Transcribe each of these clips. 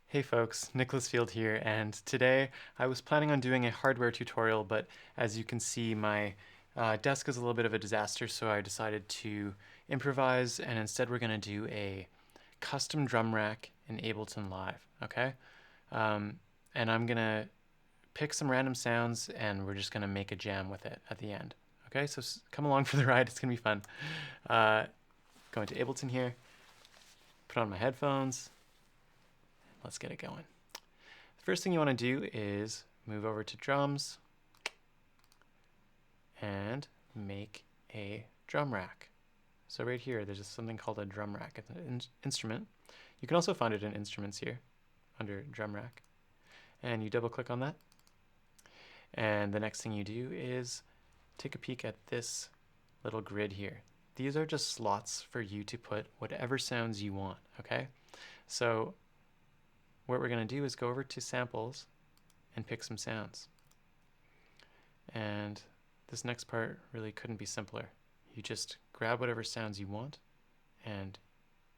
Hey folks, Nicholas Field here, and today I was planning on doing a hardware tutorial, but as you can see, my desk is a little bit of a disaster, so I decided to improvise, and instead we're going to do a custom drum rack in Ableton Live, okay? Um, and I'm going to pick some random sounds, and we're just going to make a jam with it at the end, okay? So come along for the ride, it's going to be fun. Going to Ableton here, put on my headphones. Let's get it going. The first thing you want to do is move over to drums and make a drum rack. So right here, there's something called a drum rack. It's an instrument. You can also find it in instruments here under drum rack. And you double click on that. And the next thing you do is take a peek at this little grid here. These are just slots for you to put whatever sounds you want, okay? So what we're going to do is go over to samples and pick some sounds. And this next part really couldn't be simpler. You just grab whatever sounds you want and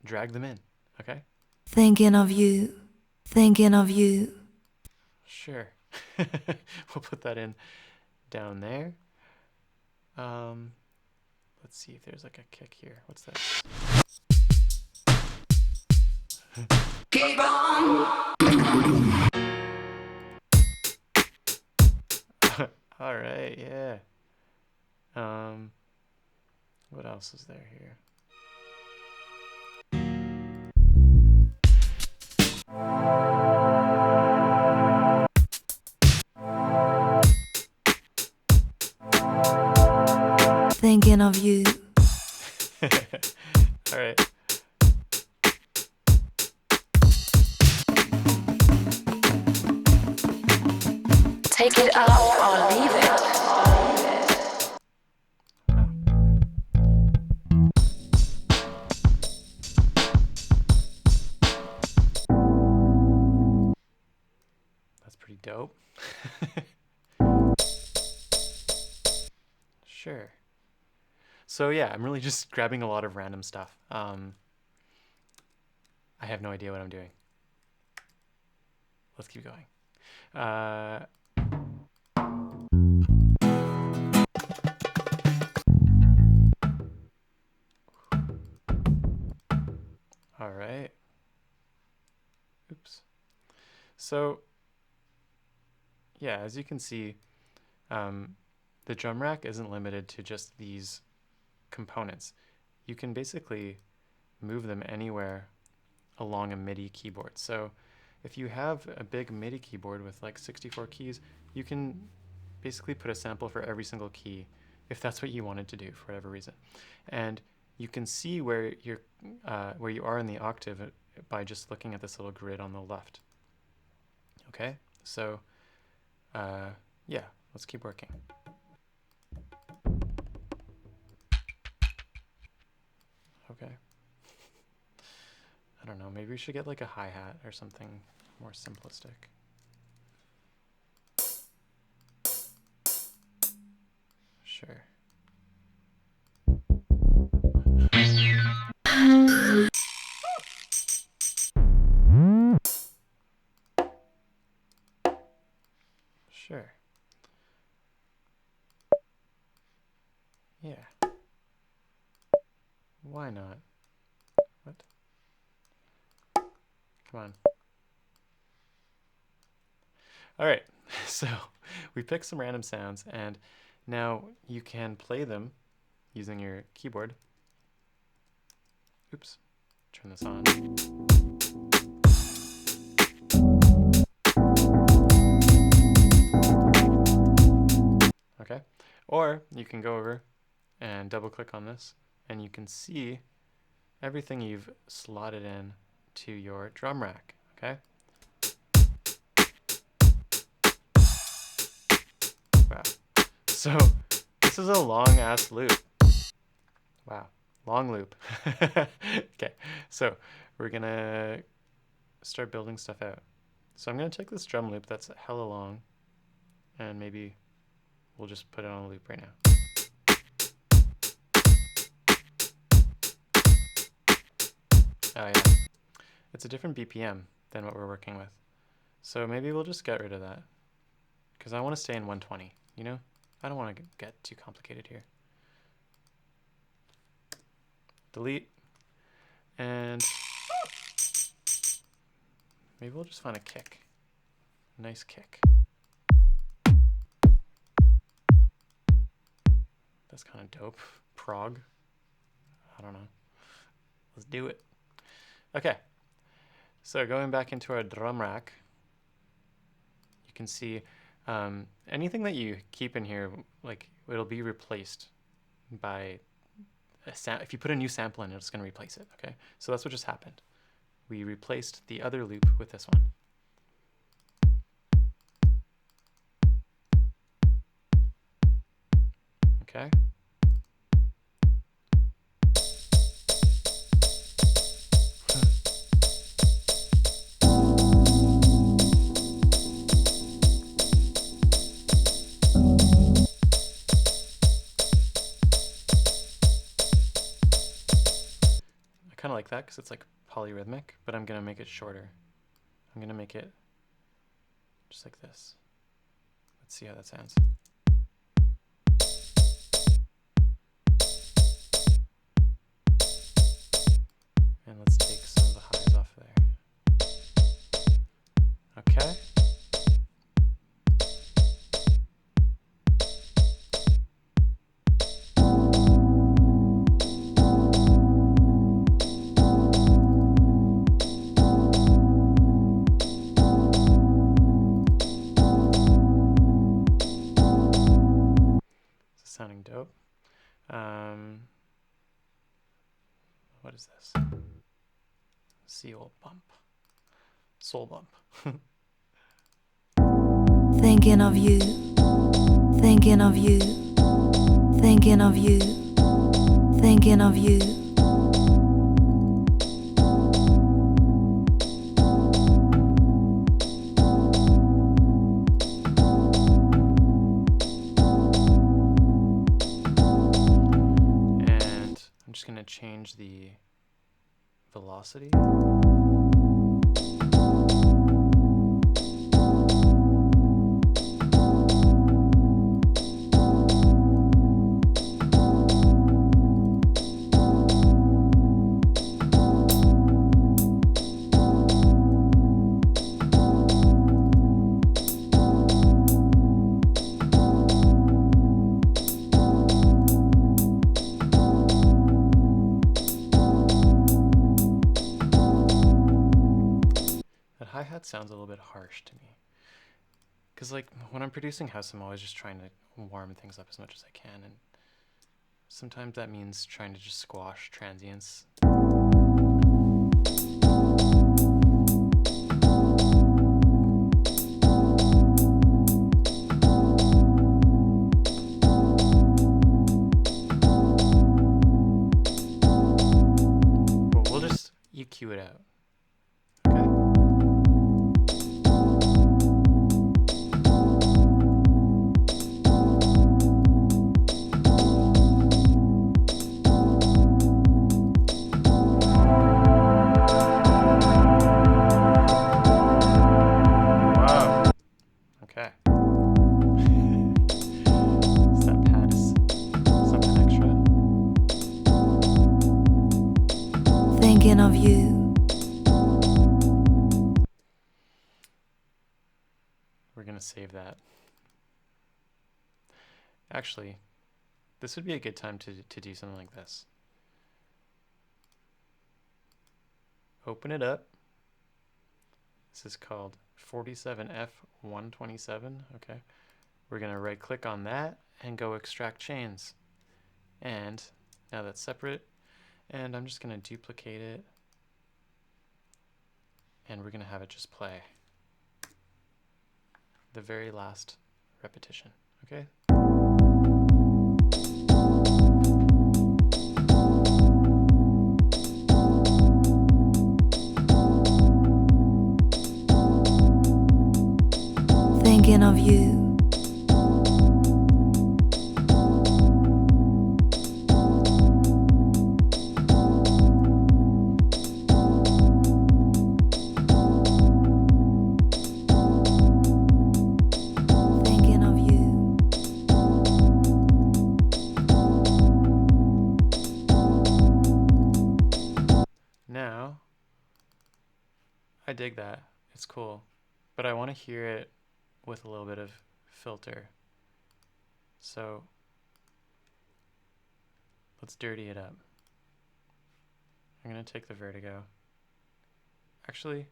drag them in, okay? Thinking of you, thinking of you. Sure. We'll put that in down there. Let's see if there's like a kick here. What's that? Keep on. All right, yeah. What else is there here? Thinking of you. All right. Take it up or leave it. That's pretty dope. Sure. So yeah, I'm really just grabbing a lot of random stuff. I have no idea what I'm doing. Let's keep going. All right. Oops. So yeah, as you can see, the drum rack isn't limited to just these components. You can basically move them anywhere along a MIDI keyboard. So if you have a big MIDI keyboard with like 64 keys, you can basically put a sample for every single key if that's what you wanted to do for whatever reason. And you can see where you are in the octave by just looking at this little grid on the left. Okay, so yeah, let's keep working. Okay. I don't know, maybe we should get like a hi-hat or something more simplistic. Sure. Sure. Yeah. Why not? What? Come on. All right, so we picked some random sounds, and now you can play them using your keyboard. Oops, turn this on. Okay, or you can go over and double click on this, and you can see everything you've slotted in to your drum rack, okay? Wow. So this is a long ass loop. Wow. Long loop. Okay. So we're gonna start building stuff out. So I'm gonna take this drum loop that's hella long and maybe we'll just put it on a loop right now. Oh yeah. It's a different BPM. than what we're working with. So maybe we'll just get rid of that because I want to stay in 120, you know? I don't want to get too complicated here. Delete. And maybe we'll just find a kick. Nice kick. That's kind of dope. Prog. I don't know. Let's do it. Okay. So going back into our drum rack, you can see anything that you keep in here, like it'll be replaced by if you put a new sample in, it's going to replace it. Okay. So that's what just happened. We replaced the other loop with this one. Okay. I kind of like that because it's like polyrhythmic, but I'm going to make it shorter. I'm going to make it just like this. Let's see how that sounds. And let's take some of the highs off there. Okay. Sounding dope. What is this? Seal bump. Soul bump. Thinking of you, thinking of you, thinking of you, thinking of you. And I'm just going to change the velocity. Hi-hat sounds a little bit harsh to me. Because like when I'm producing house, I'm always just trying to warm things up as much as I can, and sometimes that means trying to just squash transients. But we'll just EQ it out. Thinking of you. We're going to save that. Actually, this would be a good time to do something like this. Open it up. This is called 47F127. Okay. We're going to right click on that and go extract chains. And now that's separate. And I'm just going to duplicate it. And we're going to have it just play the very last repetition. Okay. Thinking of you. I dig that. It's cool. But I want to hear it with a little bit of filter. So let's dirty it up. I'm going to take the vertigo. Actually,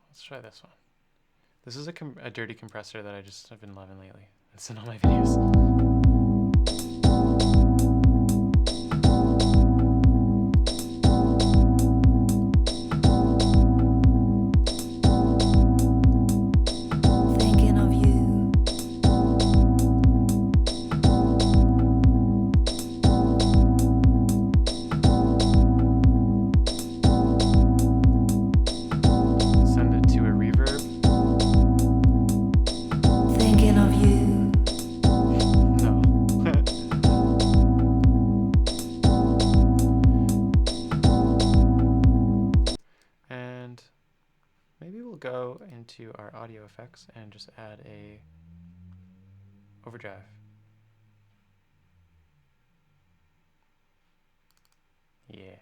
let's try this one. This is a dirty compressor that I just have been loving lately. It's in all my videos. Go into our audio effects and just add a overdrive. Yeah.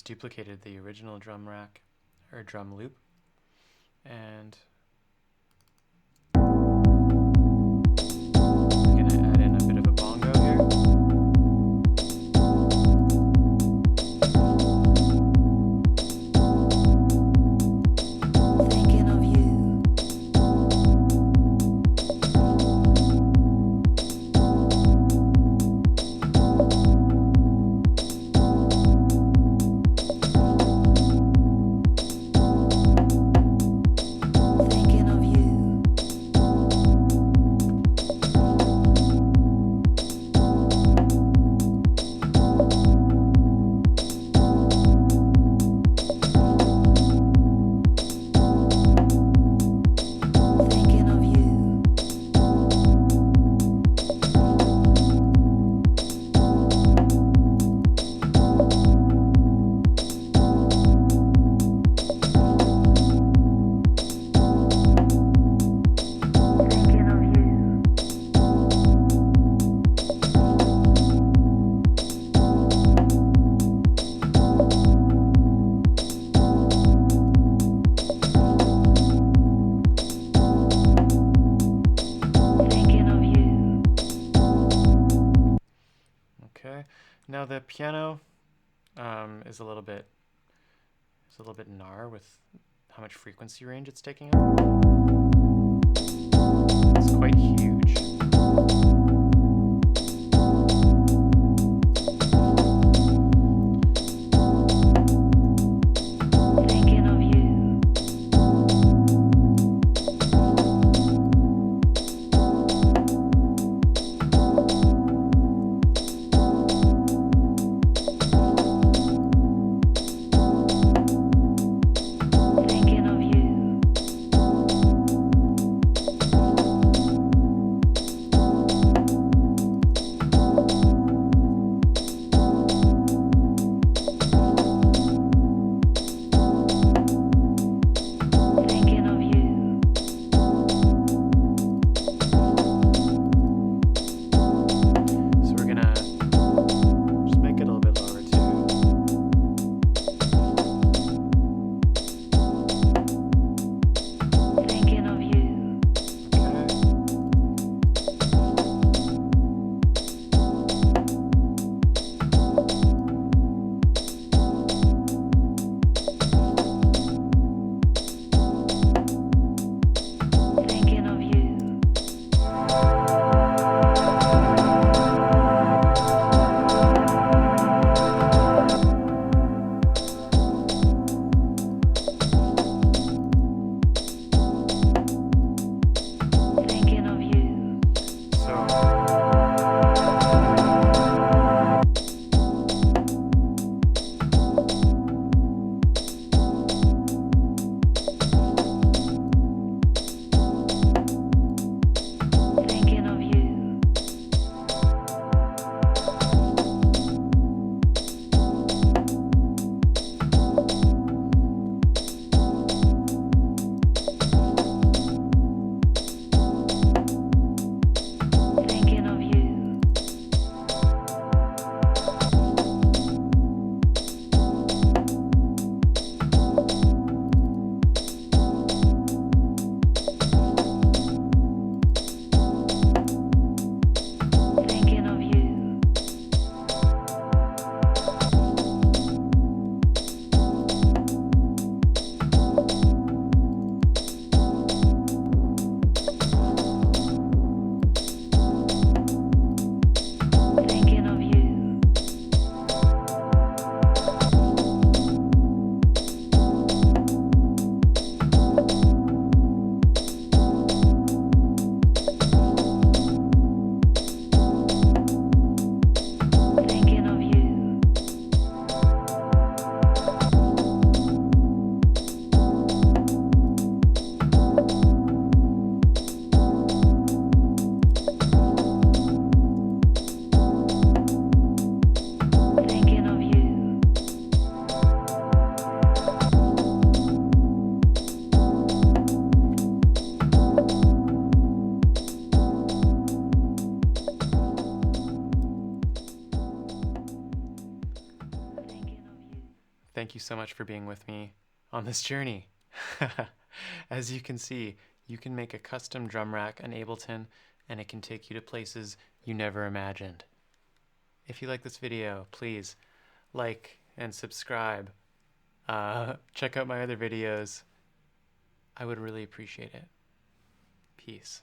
Duplicated the original drum rack or drum loop, and I'm gonna add in a bit of a bongo here. Thinking of you. Now the piano is a little bit gnar with how much frequency range it's taking up. It's quite huge. thank you so much for being with me on this journey. As you can see, you can make a custom drum rack on Ableton, and it can take you to places you never imagined. If you like this video, please like and subscribe. Check out my other videos. I would really appreciate it. Peace.